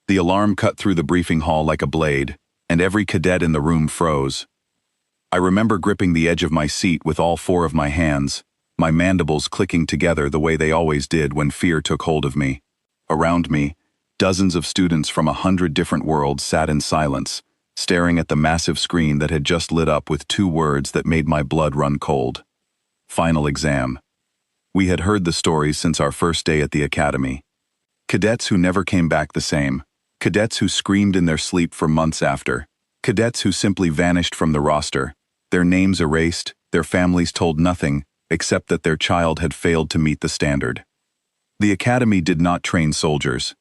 The alarm cut through the briefing hall like a blade, and every cadet in the room froze. I remember gripping the edge of my seat with all four of my hands, my mandibles clicking together the way they always did when fear took hold of me. Around me, dozens of students from 100 different worlds sat in silence, staring at the massive screen that had just lit up with two words that made my blood run cold. Final exam. We had heard the stories since our first day at the academy. Cadets who never came back the same. Cadets who screamed in their sleep for months after. Cadets who simply vanished from the roster. Their names erased, their families told nothing, except that their child had failed to meet the standard. The academy did not train soldiers.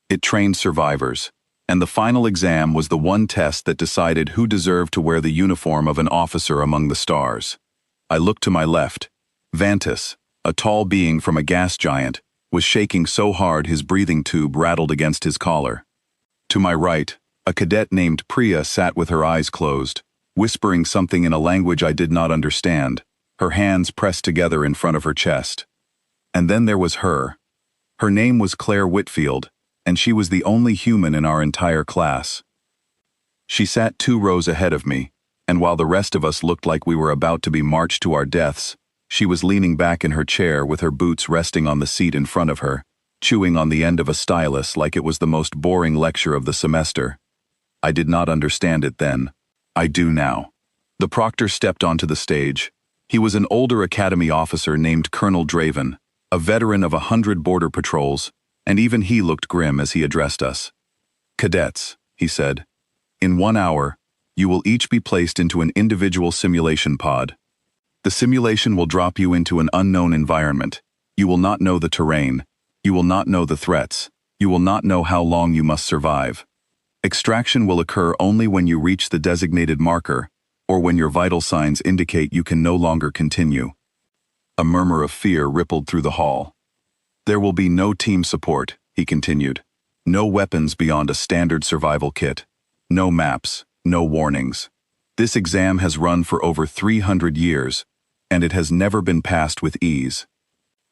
It trained survivors, and the final exam was the one test that decided who deserved to wear the uniform of an officer among the stars. I looked to my left. Vantis, a tall being from a gas giant, was shaking so hard his breathing tube rattled against his collar. To my right, a cadet named Priya sat with her eyes closed, whispering something in a language I did not understand, her hands pressed together in front of her chest. And then there was her. Her name was Claire Whitfield, and she was the only human in our entire class. She sat 2 rows ahead of me, and while the rest of us looked like we were about to be marched to our deaths, she was leaning back in her chair with her boots resting on the seat in front of her, chewing on the end of a stylus like it was the most boring lecture of the semester. I did not understand it then. I do now. The proctor stepped onto the stage. He was an older academy officer named Colonel Draven, a veteran of 100 border patrols, and even he looked grim as he addressed us. "Cadets," he said, "in 1 hour, you will each be placed into an individual simulation pod. The simulation will drop you into an unknown environment. You will not know the terrain. You will not know the threats. You will not know how long you must survive. Extraction will occur only when you reach the designated marker, or when your vital signs indicate you can no longer continue." A murmur of fear rippled through the hall. "There will be no team support," he continued. "No weapons beyond a standard survival kit. No maps, no warnings. This exam has run for over 300 years, and it has never been passed with ease.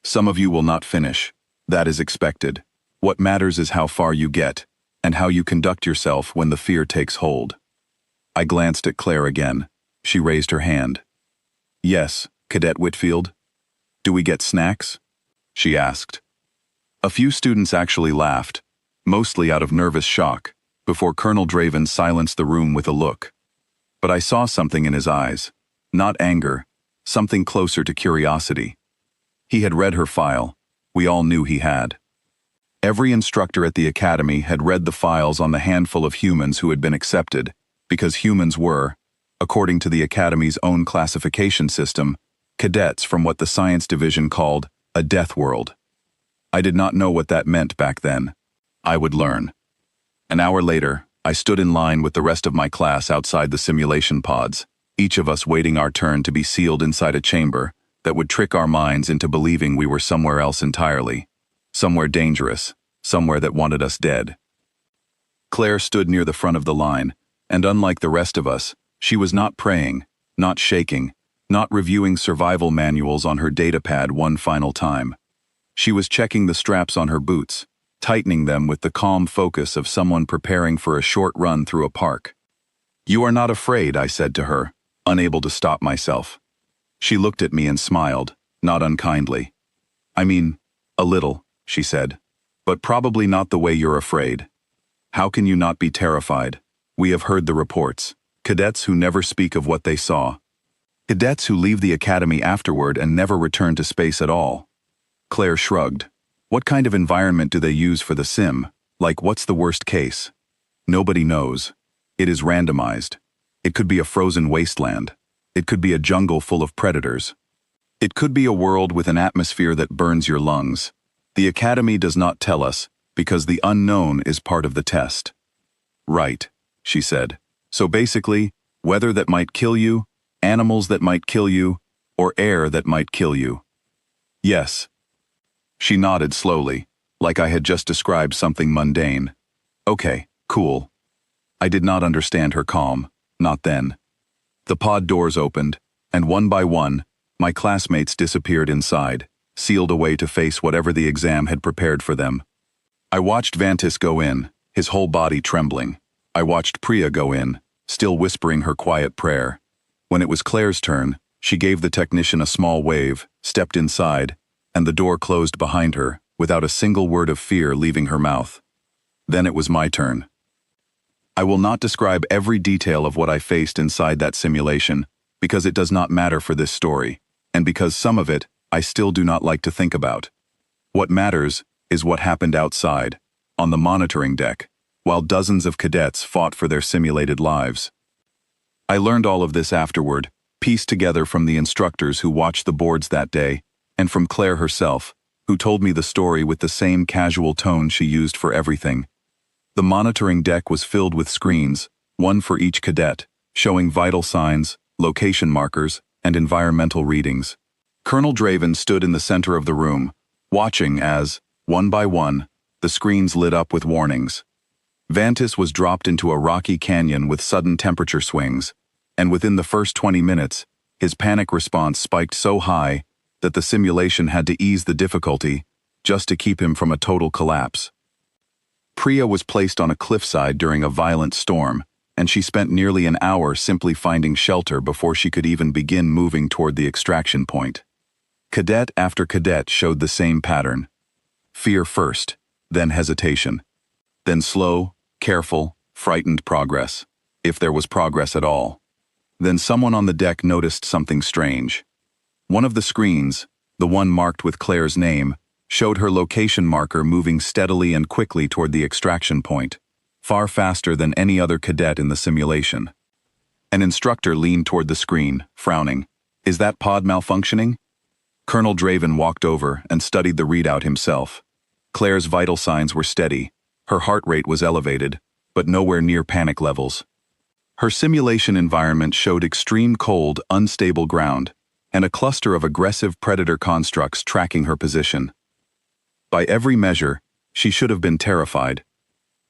Some of you will not finish. That is expected. What matters is how far you get, and how you conduct yourself when the fear takes hold." I glanced at Claire again. She raised her hand. "Yes, Cadet Whitfield. Do we get snacks?" she asked. A few students actually laughed, mostly out of nervous shock, before Colonel Draven silenced the room with a look. But I saw something in his eyes, not anger, something closer to curiosity. He had read her file. We all knew he had. Every instructor at the academy had read the files on the handful of humans who had been accepted, because humans were, according to the academy's own classification system, cadets from what the science division called a Deathworld. I did not know what that meant back then. I would learn. An hour later, I stood in line with the rest of my class outside the simulation pods, each of us waiting our turn to be sealed inside a chamber that would trick our minds into believing we were somewhere else entirely, somewhere dangerous, somewhere that wanted us dead. Claire stood near the front of the line, and unlike the rest of us, she was not praying, not shaking, not reviewing survival manuals on her datapad one final time. She was checking the straps on her boots, tightening them with the calm focus of someone preparing for a short run through a park. "You are not afraid," I said to her, unable to stop myself. She looked at me and smiled, not unkindly. "I mean, a little," she said, "but probably not the way you're afraid. How can you not be terrified? We have heard the reports. Cadets who never speak of what they saw. Cadets who leave the academy afterward and never return to space at all." Claire shrugged. "What kind of environment do they use for the sim? Like, what's the worst case?" "Nobody knows. It is randomized. It could be a frozen wasteland. It could be a jungle full of predators. It could be a world with an atmosphere that burns your lungs. The academy does not tell us, because the unknown is part of the test." "Right," she said. "So basically, weather that might kill you, animals that might kill you, or air that might kill you." "Yes." She nodded slowly, like I had just described something mundane. "Okay, cool." I did not understand her calm, not then. The pod doors opened, and one by one, my classmates disappeared inside, sealed away to face whatever the exam had prepared for them. I watched Vantis go in, his whole body trembling. I watched Priya go in, still whispering her quiet prayer. When it was Claire's turn, she gave the technician a small wave, stepped inside, and the door closed behind her, without a single word of fear leaving her mouth. Then it was my turn. I will not describe every detail of what I faced inside that simulation, because it does not matter for this story, and because some of it I still do not like to think about. What matters is what happened outside, on the monitoring deck, while dozens of cadets fought for their simulated lives. I learned all of this afterward, pieced together from the instructors who watched the boards that day, and from Claire herself, who told me the story with the same casual tone she used for everything. The monitoring deck was filled with screens, one for each cadet, showing vital signs, location markers, and environmental readings. Colonel Draven stood in the center of the room, watching as, one by one, the screens lit up with warnings. Vantis was dropped into a rocky canyon with sudden temperature swings, and within the first 20 minutes, his panic response spiked so high that the simulation had to ease the difficulty just to keep him from a total collapse. Priya was placed on a cliffside during a violent storm, and she spent nearly an hour simply finding shelter before she could even begin moving toward the extraction point. Cadet after cadet showed the same pattern. Fear first, then hesitation. Then slow, careful, frightened progress, if there was progress at all. Then someone on the deck noticed something strange. One of the screens, the one marked with Claire's name, showed her location marker moving steadily and quickly toward the extraction point, far faster than any other cadet in the simulation. An instructor leaned toward the screen, frowning. "Is that pod malfunctioning?" Colonel Draven walked over and studied the readout himself. Claire's vital signs were steady. Her heart rate was elevated, but nowhere near panic levels. Her simulation environment showed extreme cold, unstable ground, and a cluster of aggressive predator constructs tracking her position. By every measure, she should have been terrified.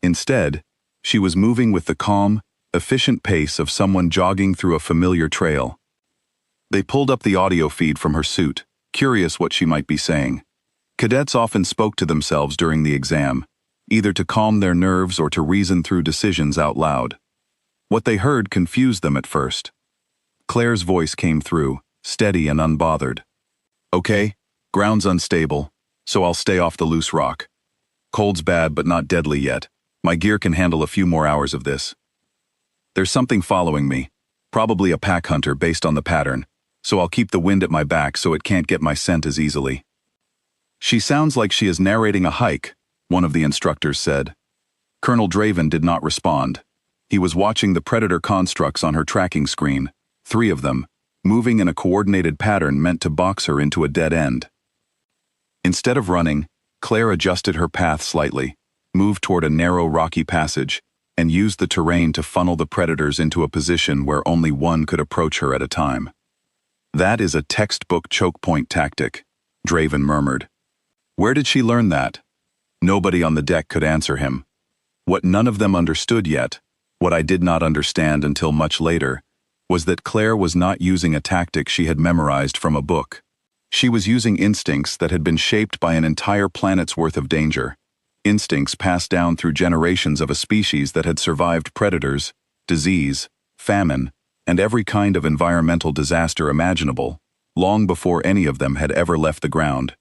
Instead, she was moving with the calm, efficient pace of someone jogging through a familiar trail. They pulled up the audio feed from her suit, curious what she might be saying. Cadets often spoke to themselves during the exam, either to calm their nerves or to reason through decisions out loud. What they heard confused them at first. Claire's voice came through, steady and unbothered. "Okay, ground's unstable, so I'll stay off the loose rock. Cold's bad but not deadly yet. My gear can handle a few more hours of this. There's something following me, probably a pack hunter based on the pattern, so I'll keep the wind at my back so it can't get my scent as easily." "She sounds like she is narrating a hike," one of the instructors said. Colonel Draven did not respond. He was watching the predator constructs on her tracking screen, 3 of them, moving in a coordinated pattern meant to box her into a dead end. Instead of running, Claire adjusted her path slightly, moved toward a narrow rocky passage, and used the terrain to funnel the predators into a position where only one could approach her at a time. "That is a textbook choke point tactic," Draven murmured. Where did she learn that? Nobody on the deck could answer him. What none of them understood yet, what I did not understand until much later, was that Claire was not using a tactic she had memorized from a book. She was using instincts that had been shaped by an entire planet's worth of danger. Instincts passed down through generations of a species that had survived predators, disease, famine, and every kind of environmental disaster imaginable, long before any of them had ever left the ground.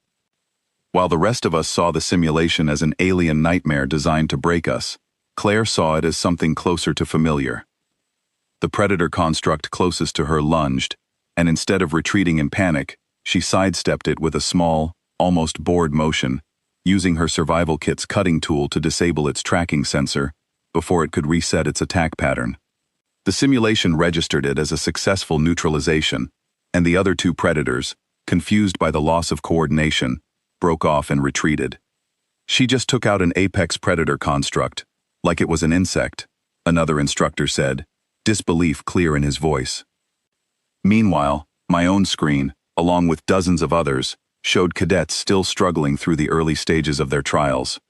While the rest of us saw the simulation as an alien nightmare designed to break us, Claire saw it as something closer to familiar. The predator construct closest to her lunged, and instead of retreating in panic, she sidestepped it with a small, almost bored motion, using her survival kit's cutting tool to disable its tracking sensor before it could reset its attack pattern. The simulation registered it as a successful neutralization, and the other 2 predators, confused by the loss of coordination, broke off and retreated. "She just took out an apex predator construct, like it was an insect," another instructor said, disbelief clear in his voice. Meanwhile, my own screen, along with dozens of others, showed cadets still struggling through the early stages of their trials.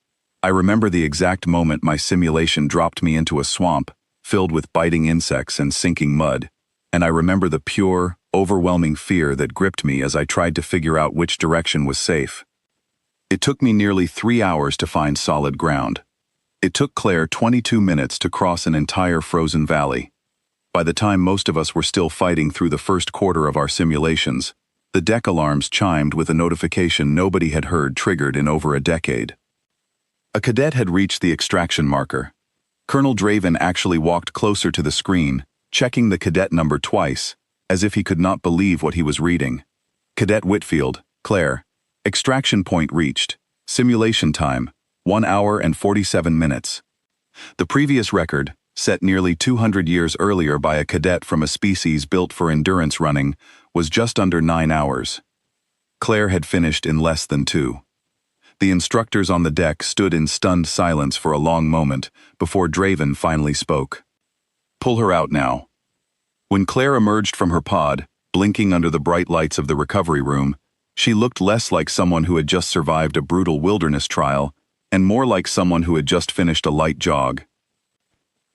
I remember the exact moment my simulation dropped me into a swamp, filled with biting insects and sinking mud, and I remember the pure, overwhelming fear that gripped me as I tried to figure out which direction was safe. It took me nearly 3 hours to find solid ground. It took Claire 22 minutes to cross an entire frozen valley. By the time most of us were still fighting through the first quarter of our simulations, the deck alarms chimed with a notification nobody had heard triggered in over a decade. A cadet had reached the extraction marker. Colonel Draven actually walked closer to the screen, checking the cadet number twice, as if he could not believe what he was reading. Cadet Whitfield, Claire. Extraction point reached. Simulation time, 1 hour and 47 minutes. The previous record, set nearly 200 years earlier by a cadet from a species built for endurance running, was just under 9 hours. Claire had finished in less than 2. The instructors on the deck stood in stunned silence for a long moment before Draven finally spoke. "Pull her out now." When Claire emerged from her pod, blinking under the bright lights of the recovery room, she looked less like someone who had just survived a brutal wilderness trial and more like someone who had just finished a light jog.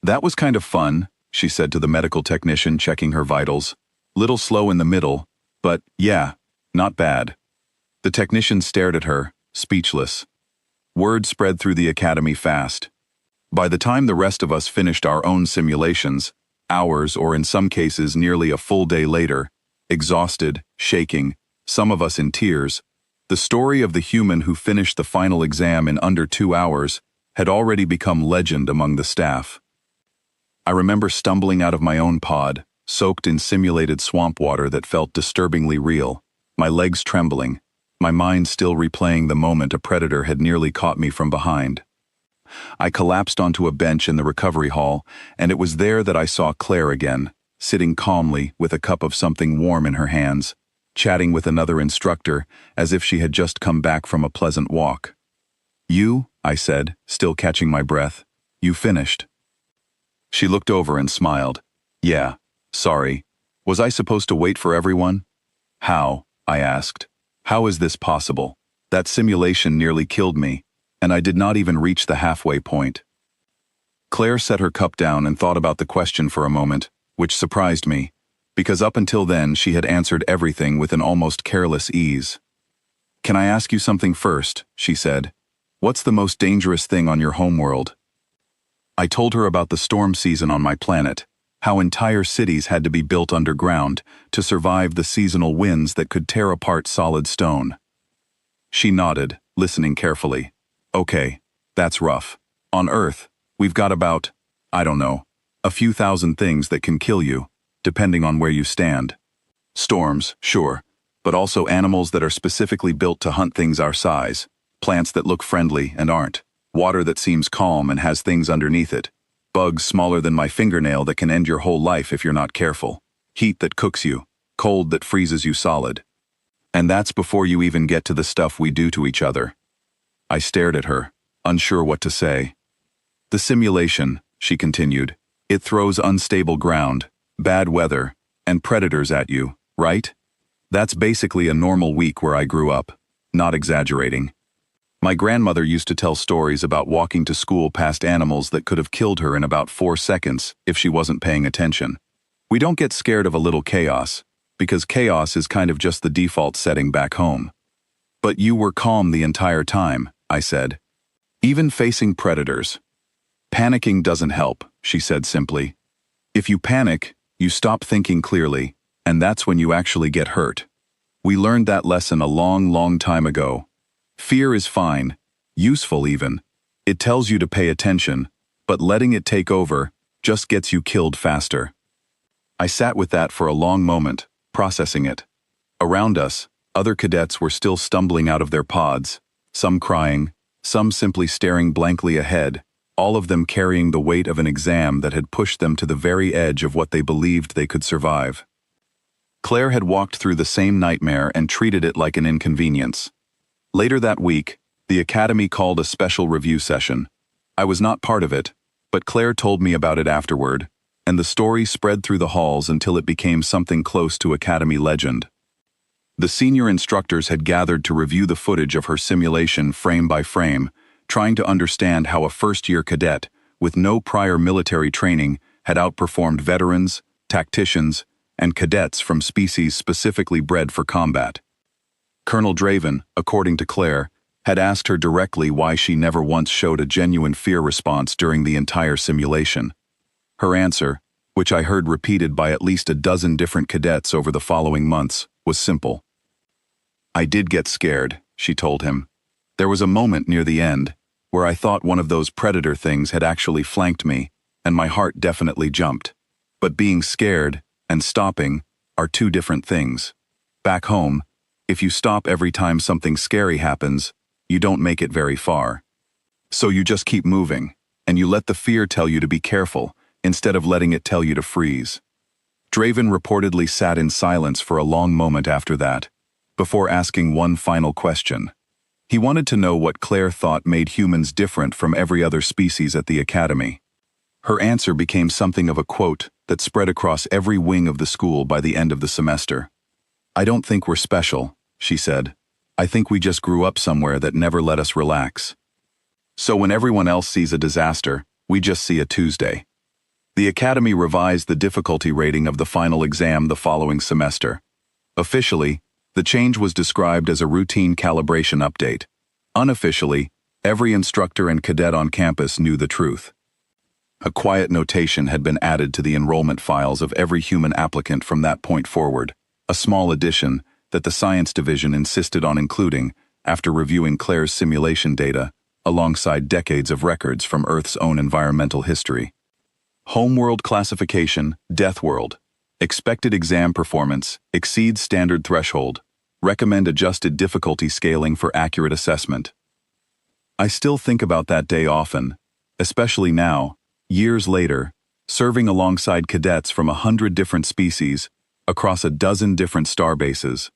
"That was kind of fun," she said to the medical technician checking her vitals. "Little slow in the middle, but yeah, not bad." The technician stared at her, speechless. Word spread through the academy fast. By the time the rest of us finished our own simulations, hours or in some cases nearly a full day later, exhausted, shaking, some of us in tears, the story of the human who finished the final exam in under 2 hours had already become legend among the staff. I remember stumbling out of my own pod, soaked in simulated swamp water that felt disturbingly real, my legs trembling, my mind still replaying the moment a predator had nearly caught me from behind. I collapsed onto a bench in the recovery hall, and it was there that I saw Claire again, sitting calmly with a cup of something warm in her hands, chatting with another instructor as if she had just come back from a pleasant walk. "You," I said, still catching my breath, "you finished." She looked over and smiled. "Yeah, sorry. Was I supposed to wait for everyone?" "How?" I asked. "How is this possible? That simulation nearly killed me, and I did not even reach the halfway point." Claire set her cup down and thought about the question for a moment, which surprised me, because up until then she had answered everything with an almost careless ease. "Can I ask you something first?" she said. "What's the most dangerous thing on your homeworld?" I told her about the storm season on my planet, how entire cities had to be built underground to survive the seasonal winds that could tear apart solid stone. She nodded, listening carefully. "Okay, that's rough. On Earth, we've got about, I don't know, a few thousand things that can kill you, depending on where you stand. Storms, sure, but also animals that are specifically built to hunt things our size, plants that look friendly and aren't, water that seems calm and has things underneath it, bugs smaller than my fingernail that can end your whole life if you're not careful, heat that cooks you, cold that freezes you solid. And that's before you even get to the stuff we do to each other." I stared at her, unsure what to say. "The simulation," she continued, "it throws unstable ground, bad weather, and predators at you, right? That's basically a normal week where I grew up, not exaggerating. My grandmother used to tell stories about walking to school past animals that could have killed her in about 4 seconds if she wasn't paying attention. We don't get scared of a little chaos, because chaos is kind of just the default setting back home. But you were calm the entire time," I said. "Even facing predators." "Panicking doesn't help," she said simply. "If you panic, you stop thinking clearly, and that's when you actually get hurt. We learned that lesson a long, long time ago. Fear is fine, useful even. It tells you to pay attention, but letting it take over just gets you killed faster." I sat with that for a long moment, processing it. Around us, other cadets were still stumbling out of their pods, some crying, some simply staring blankly ahead, all of them carrying the weight of an exam that had pushed them to the very edge of what they believed they could survive. Claire had walked through the same nightmare and treated it like an inconvenience. Later that week, the Academy called a special review session. I was not part of it, but Claire told me about it afterward, and the story spread through the halls until it became something close to Academy legend. The senior instructors had gathered to review the footage of her simulation frame by frame, trying to understand how a first-year cadet, with no prior military training, had outperformed veterans, tacticians, and cadets from species specifically bred for combat. Colonel Draven, according to Claire, had asked her directly why she never once showed a genuine fear response during the entire simulation. Her answer, which I heard repeated by at least a dozen different cadets over the following months, was simple. "I did get scared," she told him. "There was a moment near the end where I thought one of those predator things had actually flanked me, and my heart definitely jumped. But being scared and stopping are two different things. Back home, if you stop every time something scary happens, you don't make it very far. So you just keep moving, and you let the fear tell you to be careful instead of letting it tell you to freeze." Draven reportedly sat in silence for a long moment after that, before asking one final question. He wanted to know what Claire thought made humans different from every other species at the Academy. Her answer became something of a quote that spread across every wing of the school by the end of the semester. "I don't think we're special," she said. "I think we just grew up somewhere that never let us relax. So when everyone else sees a disaster, we just see a Tuesday." The Academy revised the difficulty rating of the final exam the following semester. Officially, the change was described as a routine calibration update. Unofficially, every instructor and cadet on campus knew the truth. A quiet notation had been added to the enrollment files of every human applicant from that point forward, a small addition that the Science Division insisted on including after reviewing Claire's simulation data, alongside decades of records from Earth's own environmental history. Homeworld classification, Deathworld. Expected exam performance, exceeds standard threshold. Recommend adjusted difficulty scaling for accurate assessment. I still think about that day often, especially now, years later, serving alongside cadets from 100 different species, across a dozen different starbases.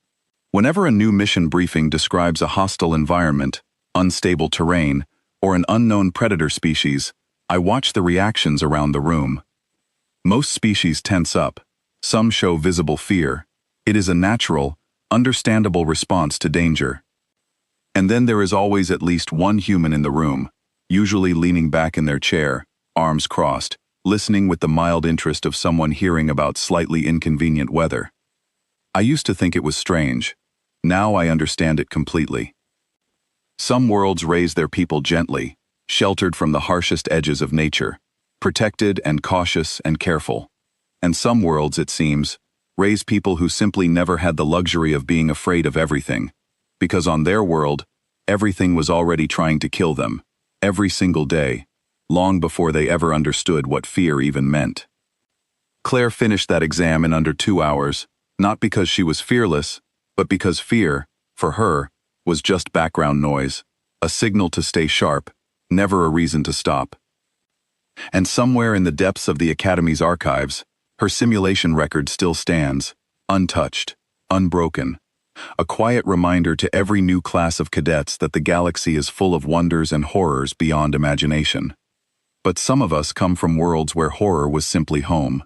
Whenever a new mission briefing describes a hostile environment, unstable terrain, or an unknown predator species, I watch the reactions around the room. Most species tense up. Some show visible fear. It is a natural, understandable response to danger. And then there is always at least one human in the room, usually leaning back in their chair, arms crossed, listening with the mild interest of someone hearing about slightly inconvenient weather. I used to think it was strange. Now I understand it completely. Some worlds raise their people gently, sheltered from the harshest edges of nature, protected and cautious and careful. And some worlds, it seems, raise people who simply never had the luxury of being afraid of everything, because on their world, everything was already trying to kill them, every single day, long before they ever understood what fear even meant. Claire finished that exam in under 2 hours, not because she was fearless, but because fear, for her, was just background noise, a signal to stay sharp, never a reason to stop. And somewhere in the depths of the Academy's archives, her simulation record still stands, untouched, unbroken, a quiet reminder to every new class of cadets that the galaxy is full of wonders and horrors beyond imagination. But some of us come from worlds where horror was simply home.